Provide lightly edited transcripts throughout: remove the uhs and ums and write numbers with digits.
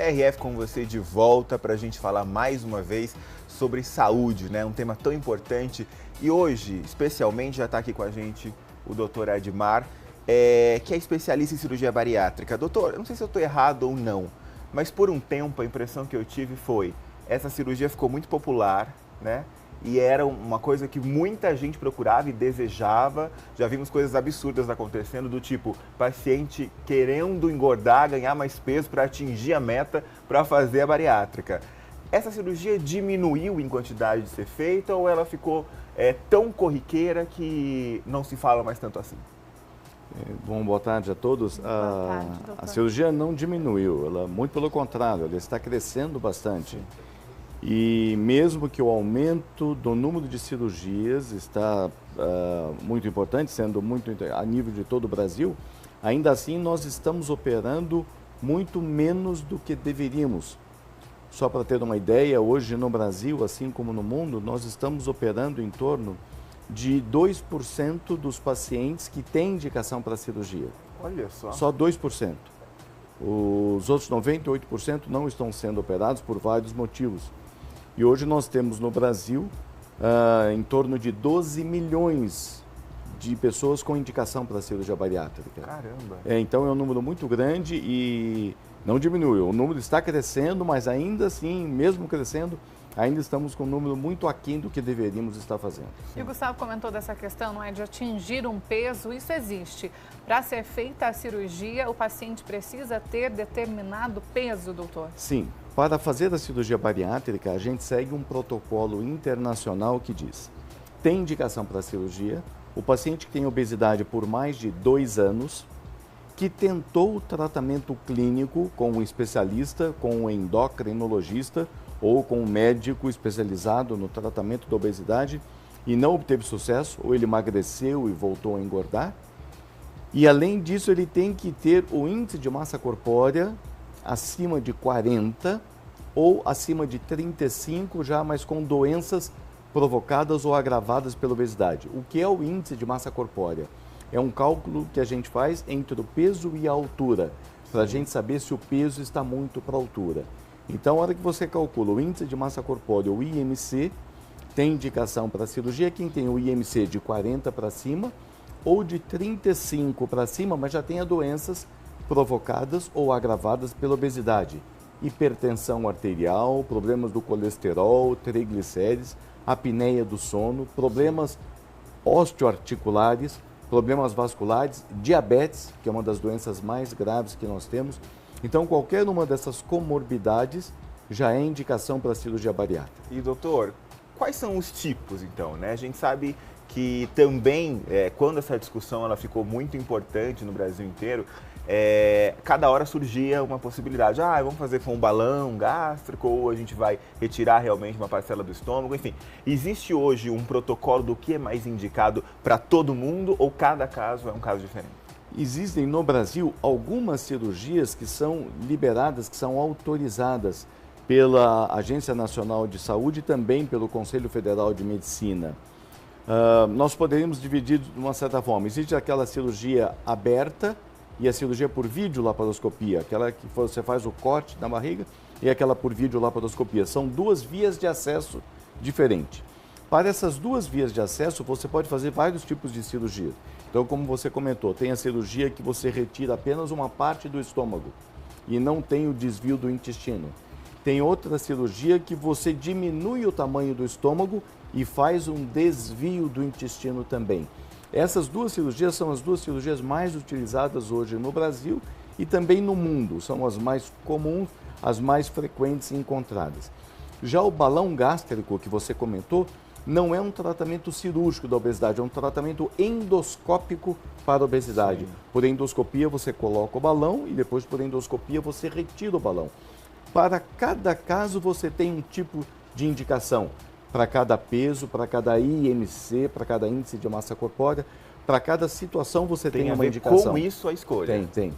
RF com você de volta para a gente falar mais uma vez sobre saúde, né? Um tema tão importante. E hoje, especialmente, já está aqui com a gente o doutor Edmar, que é especialista em cirurgia bariátrica. Doutor, eu não sei se eu estou errado ou não, mas por um tempo a impressão que eu tive foi, essa cirurgia ficou muito popular, né? E era uma coisa que muita gente procurava e desejava. Já vimos coisas absurdas acontecendo, do tipo, paciente querendo engordar, ganhar mais peso para atingir a meta para fazer a bariátrica. Essa cirurgia diminuiu em quantidade de ser feita ou ela ficou tão corriqueira que não se fala mais tanto assim? Bom, boa tarde a todos. A cirurgia não diminuiu, ela, muito pelo contrário, ela está crescendo bastante. Sim. E mesmo que o aumento do número de cirurgias está muito importante, sendo muito a nível de todo o Brasil, ainda assim nós estamos operando muito menos do que deveríamos. Só para ter uma ideia, hoje no Brasil, assim como no mundo, nós estamos operando em torno de 2% dos pacientes que têm indicação para cirurgia. Olha só. Só 2%. Os outros 98% não estão sendo operados por vários motivos. E hoje nós temos no Brasil em torno de 12 milhões de pessoas com indicação para cirurgia bariátrica. Caramba! Então é um número muito grande e não diminuiu. O número está crescendo, mas ainda assim, mesmo crescendo, ainda estamos com um número muito aquém do que deveríamos estar fazendo. E o Gustavo comentou dessa questão, não é, de atingir um peso, isso existe. Para ser feita a cirurgia, o paciente precisa ter determinado peso, doutor? Sim. Para fazer a cirurgia bariátrica, a gente segue um protocolo internacional que diz: tem indicação para a cirurgia, o paciente que tem obesidade por mais de 2 anos, que tentou o tratamento clínico com um especialista, com um endocrinologista ou com um médico especializado no tratamento da obesidade e não obteve sucesso, ou ele emagreceu e voltou a engordar. E além disso, ele tem que ter o índice de massa corpórea acima de 40 ou acima de 35, já mas com doenças provocadas ou agravadas pela obesidade. O que é o índice de massa corpórea? É um cálculo que a gente faz entre o peso e a altura, para a gente saber se o peso está muito para a altura. Então, a hora que você calcula o índice de massa corpórea, o IMC, tem indicação para cirurgia quem tem o IMC de 40 para cima ou de 35 para cima, mas já tenha doenças provocadas ou agravadas pela obesidade. Hipertensão arterial, problemas do colesterol, triglicérides, apneia do sono, problemas osteoarticulares, problemas vasculares, diabetes, que é uma das doenças mais graves que nós temos. Então, qualquer uma dessas comorbidades já é indicação para a cirurgia bariátrica. E, doutor, quais são os tipos, então, né? A gente sabe que também, quando essa discussão ela ficou muito importante no Brasil inteiro, cada hora surgia uma possibilidade. Vamos fazer com um balão gástrico ou a gente vai retirar realmente uma parcela do estômago, enfim. Existe hoje um protocolo do que é mais indicado para todo mundo ou cada caso é um caso diferente? Existem no Brasil algumas cirurgias que são liberadas, que são autorizadas pela Agência Nacional de Saúde e também pelo Conselho Federal de Medicina. Nós poderíamos dividir de uma certa forma. Existe aquela cirurgia aberta e a cirurgia por videolaparoscopia, aquela que você faz o corte na barriga e aquela por videolaparoscopia. São duas vias de acesso diferentes. Para essas duas vias de acesso, você pode fazer vários tipos de cirurgia. Então, como você comentou, tem a cirurgia que você retira apenas uma parte do estômago e não tem o desvio do intestino. Tem outra cirurgia que você diminui o tamanho do estômago e faz um desvio do intestino também. Essas duas cirurgias são as duas cirurgias mais utilizadas hoje no Brasil e também no mundo. São as mais comuns, as mais frequentes e encontradas. Já o balão gástrico, que você comentou, não é um tratamento cirúrgico da obesidade, é um tratamento endoscópico para a obesidade. Sim. Por endoscopia você coloca o balão e depois por endoscopia você retira o balão. Para cada caso você tem um tipo de indicação. Para cada peso, para cada IMC, para cada índice de massa corpórea, para cada situação você tem uma indicação. Com isso a escolha? Tem.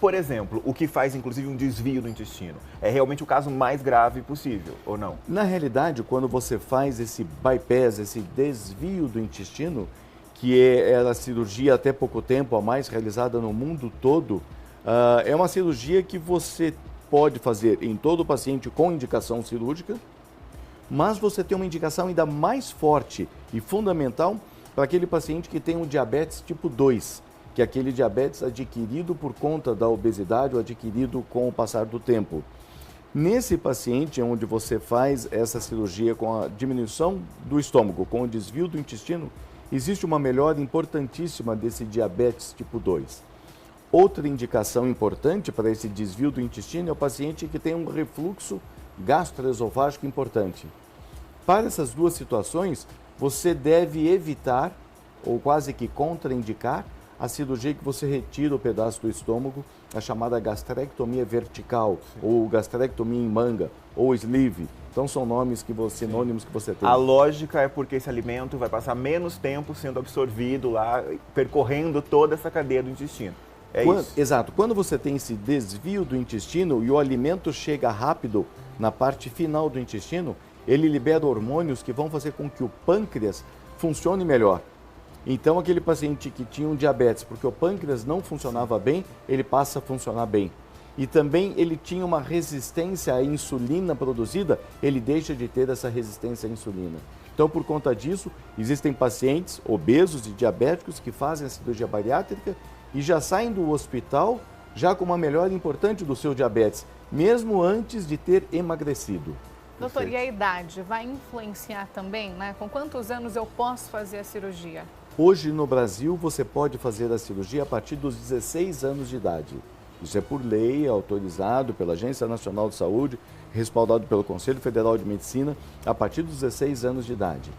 Por exemplo, o que faz inclusive um desvio do intestino, é realmente o caso mais grave possível, ou não? Na realidade, quando você faz esse bypass, esse desvio do intestino, que era a cirurgia até pouco tempo, a mais realizada no mundo todo, é uma cirurgia que você pode fazer em todo paciente com indicação cirúrgica, mas você tem uma indicação ainda mais forte e fundamental para aquele paciente que tem um diabetes tipo 2, que é aquele diabetes adquirido por conta da obesidade ou adquirido com o passar do tempo. Nesse paciente onde você faz essa cirurgia com a diminuição do estômago, com o desvio do intestino, existe uma melhora importantíssima desse diabetes tipo 2. Outra indicação importante para esse desvio do intestino é o paciente que tem um refluxo gastroesofágico importante. Para essas duas situações, você deve evitar, ou quase que contraindicar, a cirurgia que você retira o pedaço do estômago, a chamada gastrectomia vertical, ou gastrectomia em manga, ou sleeve. Então são nomes sinônimos que você tem. A lógica é porque esse alimento vai passar menos tempo sendo absorvido lá, percorrendo toda essa cadeia do intestino. Isso? Exato. Quando você tem esse desvio do intestino e o alimento chega rápido na parte final do intestino, ele libera hormônios que vão fazer com que o pâncreas funcione melhor. Então, aquele paciente que tinha um diabetes, porque o pâncreas não funcionava bem, ele passa a funcionar bem. E também ele tinha uma resistência à insulina produzida, ele deixa de ter essa resistência à insulina. Então, por conta disso, existem pacientes obesos e diabéticos que fazem a cirurgia bariátrica e já saem do hospital já com uma melhora importante do seu diabetes, mesmo antes de ter emagrecido. Doutor, e a idade vai influenciar também, né? Com quantos anos eu posso fazer a cirurgia? Hoje no Brasil você pode fazer a cirurgia a partir dos 16 anos de idade. Isso é por lei, é autorizado pela Agência Nacional de Saúde, respaldado pelo Conselho Federal de Medicina, a partir dos 16 anos de idade.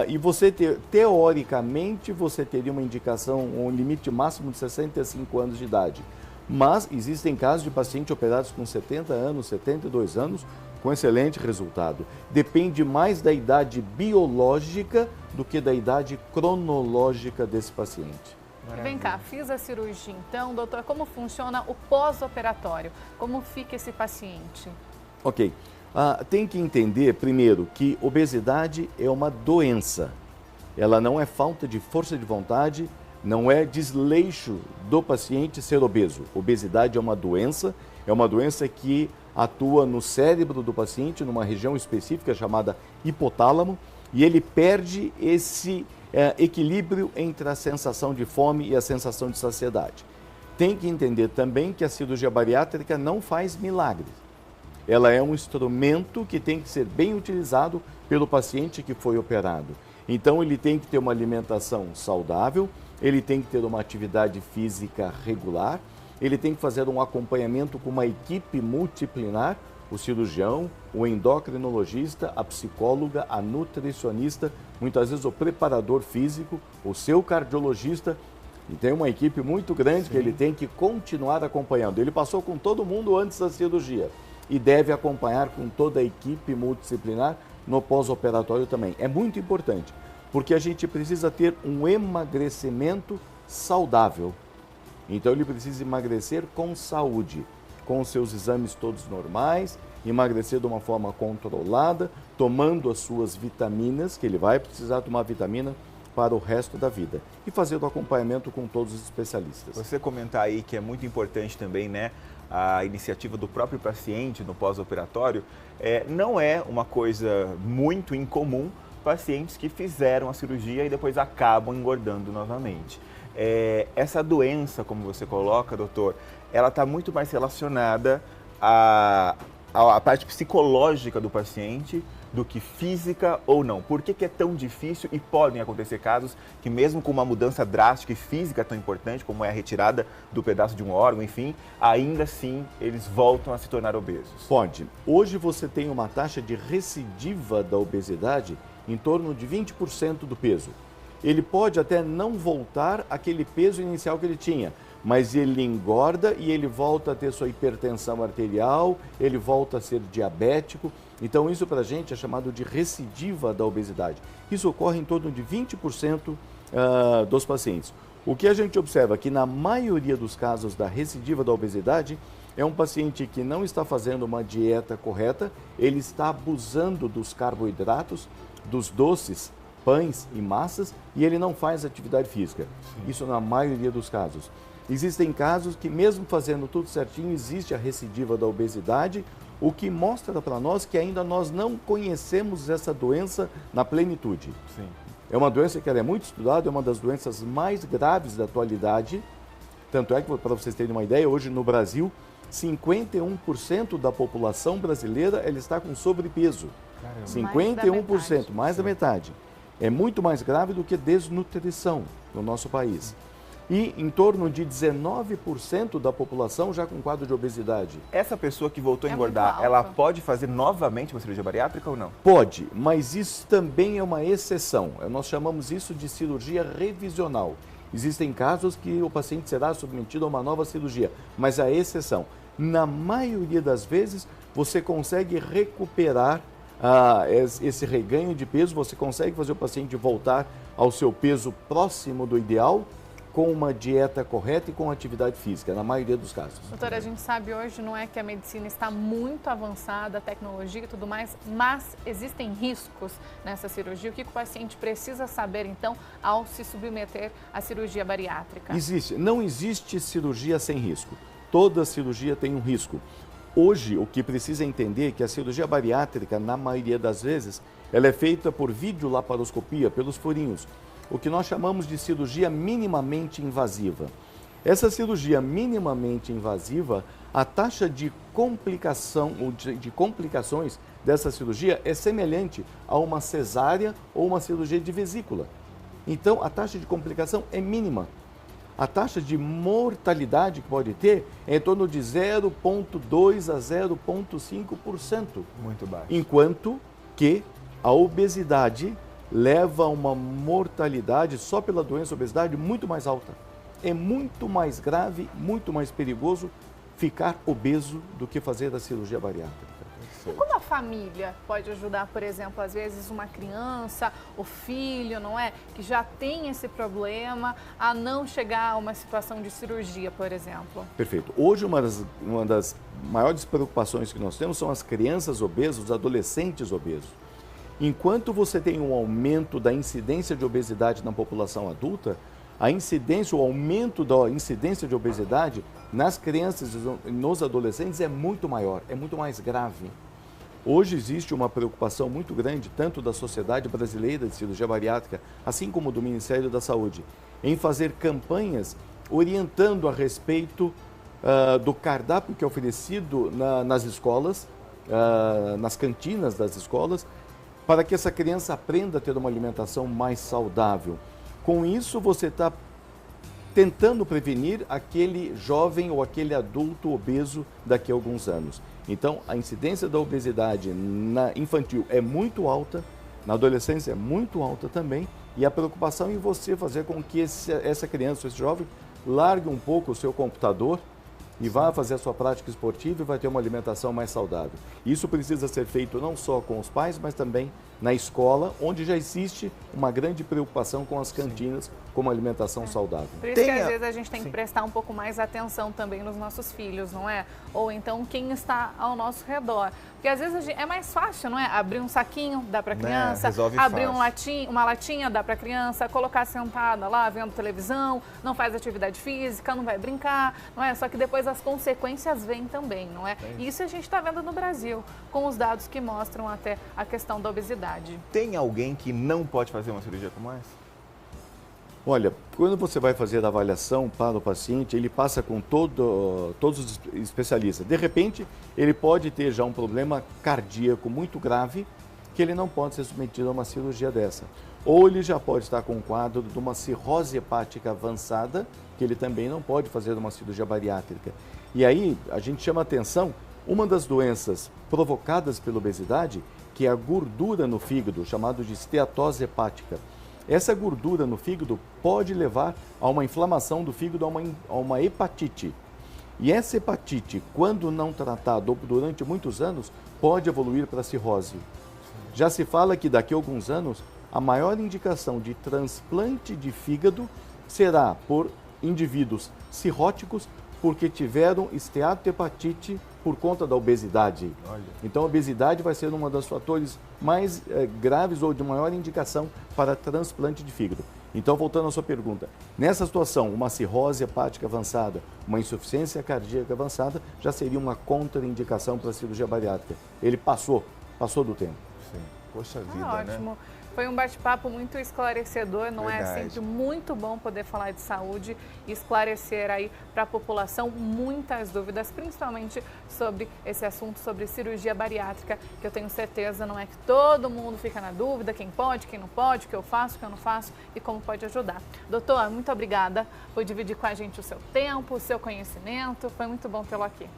E você, teoricamente, você teria uma indicação, um limite máximo de 65 anos de idade. Mas existem casos de pacientes operados com 70 anos, 72 anos, com excelente resultado. Depende mais da idade biológica do que da idade cronológica desse paciente. Vem cá, fiz a cirurgia então, doutor, como funciona o pós-operatório? Como fica esse paciente? Ok. Tem que entender, primeiro, que obesidade é uma doença. Ela não é falta de força de vontade, não é desleixo do paciente ser obeso. Obesidade é uma doença que atua no cérebro do paciente, numa região específica chamada hipotálamo, e ele perde esse equilíbrio entre a sensação de fome e a sensação de saciedade. Tem que entender também que a cirurgia bariátrica não faz milagres. Ela é um instrumento que tem que ser bem utilizado pelo paciente que foi operado. Então, ele tem que ter uma alimentação saudável, ele tem que ter uma atividade física regular, ele tem que fazer um acompanhamento com uma equipe multidisciplinar, o cirurgião, o endocrinologista, a psicóloga, a nutricionista, muitas vezes o preparador físico, o seu cardiologista. E tem uma equipe muito grande que ele tem que continuar acompanhando. Ele passou com todo mundo antes da cirurgia e deve acompanhar com toda a equipe multidisciplinar no pós-operatório também. É muito importante, porque a gente precisa ter um emagrecimento saudável. Então ele precisa emagrecer com saúde, com os seus exames todos normais, emagrecer de uma forma controlada, tomando as suas vitaminas, que ele vai precisar tomar vitamina para o resto da vida, e fazer o acompanhamento com todos os especialistas. Você comentar aí que é muito importante também, né, a iniciativa do próprio paciente no pós-operatório, não é uma coisa muito incomum pacientes que fizeram a cirurgia e depois acabam engordando novamente. Essa doença, como você coloca, doutor, ela está muito mais relacionada à parte psicológica do paciente do que física ou não. Por que é tão difícil e podem acontecer casos que mesmo com uma mudança drástica e física tão importante, como é a retirada do pedaço de um órgão, enfim, ainda assim eles voltam a se tornar obesos? Pode. Hoje você tem uma taxa de recidiva da obesidade em torno de 20% do peso. Ele pode até não voltar àquele peso inicial que ele tinha, mas ele engorda e ele volta a ter sua hipertensão arterial, ele volta a ser diabético. Então isso para a gente é chamado de recidiva da obesidade. Isso ocorre em torno de 20% dos pacientes. O que a gente observa é que na maioria dos casos da recidiva da obesidade é um paciente que não está fazendo uma dieta correta, ele está abusando dos carboidratos, dos doces, pães e massas, e ele não faz atividade física. Isso na maioria dos casos. Existem casos que, mesmo fazendo tudo certinho, existe a recidiva da obesidade, o que mostra para nós que ainda nós não conhecemos essa doença na plenitude. Sim. É uma doença que ela é muito estudada, é uma das doenças mais graves da atualidade. Tanto é que, para vocês terem uma ideia, hoje no Brasil, 51% da população brasileira ela está com sobrepeso. Caramba. 51%, mais da metade. É muito mais grave do que desnutrição no nosso país. E em torno de 19% da população já com quadro de obesidade. Essa pessoa que voltou a engordar, muito alta. ela pode fazer novamente uma cirurgia bariátrica ou não? Pode, mas isso também é uma exceção. Nós chamamos isso de cirurgia revisional. Existem casos que o paciente será submetido a uma nova cirurgia, mas a exceção. Na maioria das vezes, você consegue recuperar esse reganho de peso, você consegue fazer o paciente voltar ao seu peso próximo do ideal, com uma dieta correta e com atividade física, na maioria dos casos. Doutora, a gente sabe hoje, não é que a medicina está muito avançada, a tecnologia e tudo mais, mas existem riscos nessa cirurgia. O que o paciente precisa saber, então, ao se submeter à cirurgia bariátrica? Não existe cirurgia sem risco. Toda cirurgia tem um risco. Hoje, o que precisa entender é que a cirurgia bariátrica, na maioria das vezes, ela é feita por videolaparoscopia, pelos furinhos, o que nós chamamos de cirurgia minimamente invasiva. Essa cirurgia minimamente invasiva, a taxa de complicação ou de complicações dessa cirurgia é semelhante a uma cesárea ou uma cirurgia de vesícula. Então, a taxa de complicação é mínima. A taxa de mortalidade que pode ter é em torno de 0,2% a 0,5%. Muito baixo. Enquanto que a obesidade leva a uma mortalidade só pela doença obesidade muito mais alta. É muito mais grave, muito mais perigoso ficar obeso do que fazer a cirurgia bariátrica. E como a família pode ajudar, por exemplo, às vezes uma criança, o filho, não é? Que já tem esse problema a não chegar a uma situação de cirurgia, por exemplo? Perfeito. Hoje uma das maiores preocupações que nós temos são as crianças obesas, os adolescentes obesos. Enquanto você tem um aumento da incidência de obesidade na população adulta, o aumento da incidência de obesidade nas crianças e nos adolescentes é muito maior, é muito mais grave. Hoje existe uma preocupação muito grande, tanto da Sociedade Brasileira de Cirurgia Bariátrica, assim como do Ministério da Saúde, em fazer campanhas orientando a respeito do cardápio que é oferecido nas escolas, nas cantinas das escolas, para que essa criança aprenda a ter uma alimentação mais saudável. Com isso, você está tentando prevenir aquele jovem ou aquele adulto obeso daqui a alguns anos. Então, a incidência da obesidade na infantil é muito alta, na adolescência é muito alta também, e a preocupação em você fazer com que essa criança, esse jovem, largue um pouco o seu computador e vá fazer a sua prática esportiva e vai ter uma alimentação mais saudável. Isso precisa ser feito não só com os pais, mas também na escola, onde já existe uma grande preocupação com as cantinas, como alimentação saudável. Por isso que às vezes a gente tem que prestar um pouco mais atenção também nos nossos filhos, não é? Ou então quem está ao nosso redor. Porque às vezes é mais fácil, não é? Abrir um saquinho, dá para a criança, abrir uma latinha, dá para a criança, colocar sentada lá vendo televisão, não faz atividade física, não vai brincar, não é? Só que depois as consequências vêm também, não é? E isso a gente está vendo no Brasil, com os dados que mostram até a questão da obesidade. Tem alguém que não pode fazer uma cirurgia como essa? Olha, quando você vai fazer a avaliação para o paciente, ele passa com todos os especialistas. De repente, ele pode ter já um problema cardíaco muito grave, que ele não pode ser submetido a uma cirurgia dessa. Ou ele já pode estar com um quadro de uma cirrose hepática avançada, que ele também não pode fazer uma cirurgia bariátrica. E aí, a gente chama atenção, uma das doenças provocadas pela obesidade, que é a gordura no fígado, chamado de esteatose hepática. Essa gordura no fígado pode levar a uma inflamação do fígado, a uma hepatite. E essa hepatite, quando não tratada durante muitos anos, pode evoluir para a cirrose. Já se fala que daqui a alguns anos, a maior indicação de transplante de fígado será por indivíduos cirróticos porque tiveram esteatohepatite por conta da obesidade. Olha. Então, a obesidade vai ser um dos fatores mais graves ou de maior indicação para transplante de fígado. Então, voltando à sua pergunta, nessa situação, uma cirrose hepática avançada, uma insuficiência cardíaca avançada, já seria uma contraindicação para a cirurgia bariátrica. Ele passou do tempo. Sim. Poxa vida, ótimo. né? Foi um bate-papo muito esclarecedor, não Verdade. é sempre muito bom poder falar de saúde e esclarecer aí para a população muitas dúvidas, principalmente sobre esse assunto, sobre cirurgia bariátrica, que eu tenho certeza não é que todo mundo fica na dúvida, quem pode, quem não pode, o que eu faço, o que eu não faço e como pode ajudar. Doutor, muito obrigada por dividir com a gente o seu tempo, o seu conhecimento, foi muito bom tê-lo aqui.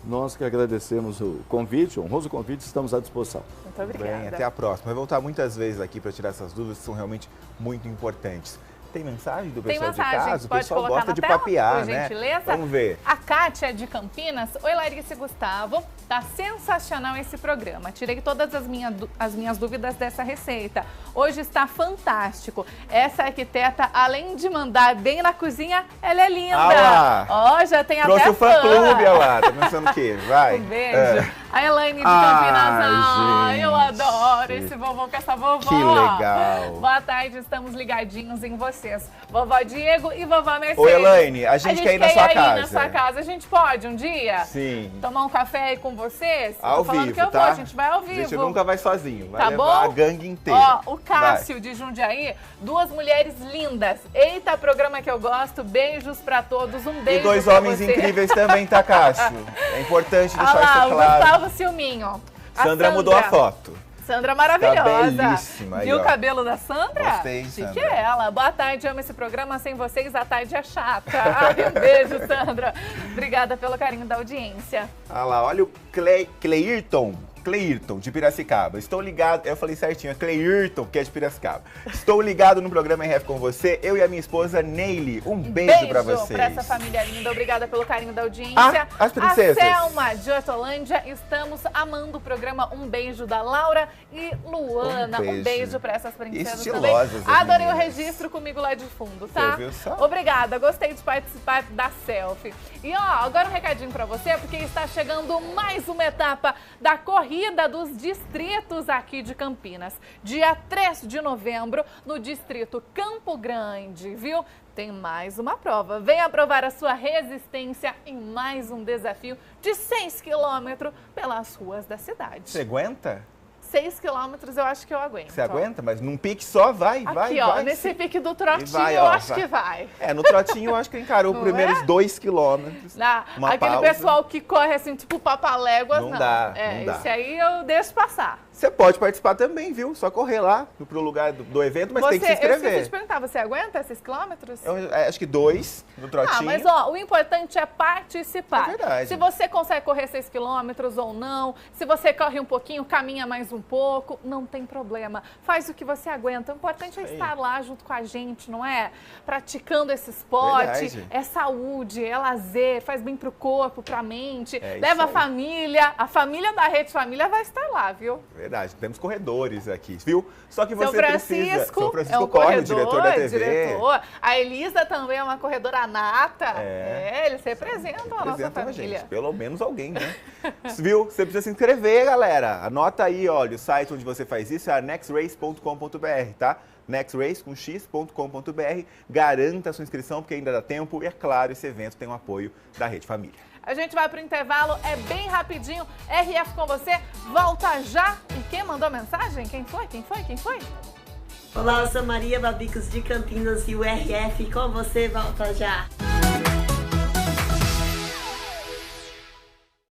Nós que agradecemos o convite, o honroso convite, estamos à disposição. Muito obrigada. Bem, até a próxima. Vai voltar muitas vezes aqui para tirar essas dúvidas que são realmente muito importantes. Tem mensagem do pessoal de casa? O pessoal gosta de papear, por né? gentileza. Vamos ver. A Kátia de Campinas. Oi, Larissa e Gustavo. Tá sensacional esse programa. Tirei todas as minhas dúvidas dessa receita. Hoje está fantástico. Essa arquiteta, além de mandar bem na cozinha, ela é linda. Ó, já tem trouxe até o fã-clube, olha lá. Tá pensando o quê? Vai. Um beijo. A Elaine de Campinas. Eu adoro esse vovô com essa vovó. Que legal. Boa tarde, estamos ligadinhos em vocês. Vovó Diego e vovó Mercedes. Ô, Elaine, a gente quer ir na sua casa. Na sua casa. A gente pode um dia? Sim. Tomar um café aí com vocês? Ao vivo, que eu tá? vou, a gente vai ao vivo. A gente nunca vai sozinho, vai tá levar bom? a gangue inteira. Ó, o Cássio de Jundiaí, duas mulheres lindas. Eita, programa que eu gosto. Beijos pra todos, um beijo. E dois homens incríveis também, tá, Cássio? É importante deixar isso claro. O Gustavo Silminho. Sandra mudou a foto. Sandra maravilhosa. Tá belíssima. Viu o cabelo da Sandra? Gostei, Chique Sandra. é ela. Boa tarde, amo esse programa. Sem vocês, a tarde é chata. Ai, um beijo, Sandra. Obrigada pelo carinho da audiência. Ah lá, olha o Cleirton, de Piracicaba. Estou ligado, eu falei certinho, é Cleirton, que é de Piracicaba. Estou ligado no programa RF com você, eu e a minha esposa Neile. Um beijo pra vocês. Pra essa família linda, obrigada pelo carinho da audiência. As princesas. A Selma de Hortolândia, estamos amando o programa. Um beijo da Laura e Luana. Um beijo pra essas princesas estilosas também. Adorei meninas. o registro comigo lá de fundo, tá? Você viu só? Obrigada, gostei de participar da selfie. E ó, agora um recadinho pra você, porque está chegando mais uma etapa da Corrida dos Distritos aqui de Campinas. Dia 3 de novembro, no Distrito Campo Grande, viu? Tem mais uma prova. Venha provar a sua resistência em mais um desafio de 6 quilômetros pelas ruas da cidade. Você aguenta? 6 quilômetros eu acho que eu aguento. Você aguenta? Mas num pique só, vai. Aqui, ó, nesse pique do trotinho vai, eu acho que vai. É, no trotinho eu acho que encarou os primeiros 2 quilômetros. Aquele pessoal que corre assim, tipo papaléguas, não. Não dá. Esse aí eu deixo passar. Você pode participar também, viu? Só correr lá pro lugar do evento, mas tem que se inscrever. Eu esqueci de perguntar, você aguenta esses quilômetros? Eu acho que 2 no trotinho. Mas ó, o importante é participar. É verdade. Se você consegue correr 6 quilômetros ou não, se você corre um pouquinho, caminha mais um pouco, não tem problema. Faz o que você aguenta. O importante é estar lá junto com a gente, não é? Praticando esse esporte. Verdade. É saúde, é lazer, faz bem pro corpo, pra mente. É leva a família da Rede Família vai estar lá, viu? Verdade, temos corredores aqui, viu? Só que você Seu Francisco precisa... Seu Francisco é um corre, corredor, o diretor da TV. Diretor. A Elisa também é uma corredora nata. É. Eles representam a nossa família. Gente, pelo menos alguém, né? Viu? Você precisa se inscrever, galera. Anota aí, olha, o site onde você faz isso é nextrace.com.br, tá? nextrace, com x.com.br. Garanta a sua inscrição, porque ainda dá tempo. E, é claro, esse evento tem o apoio da Rede Família. A gente vai pro intervalo, é bem rapidinho. RF com você, volta já. E quem mandou mensagem? Quem foi? Olá, eu sou Maria Babicos de Campinas e o RF com você volta já.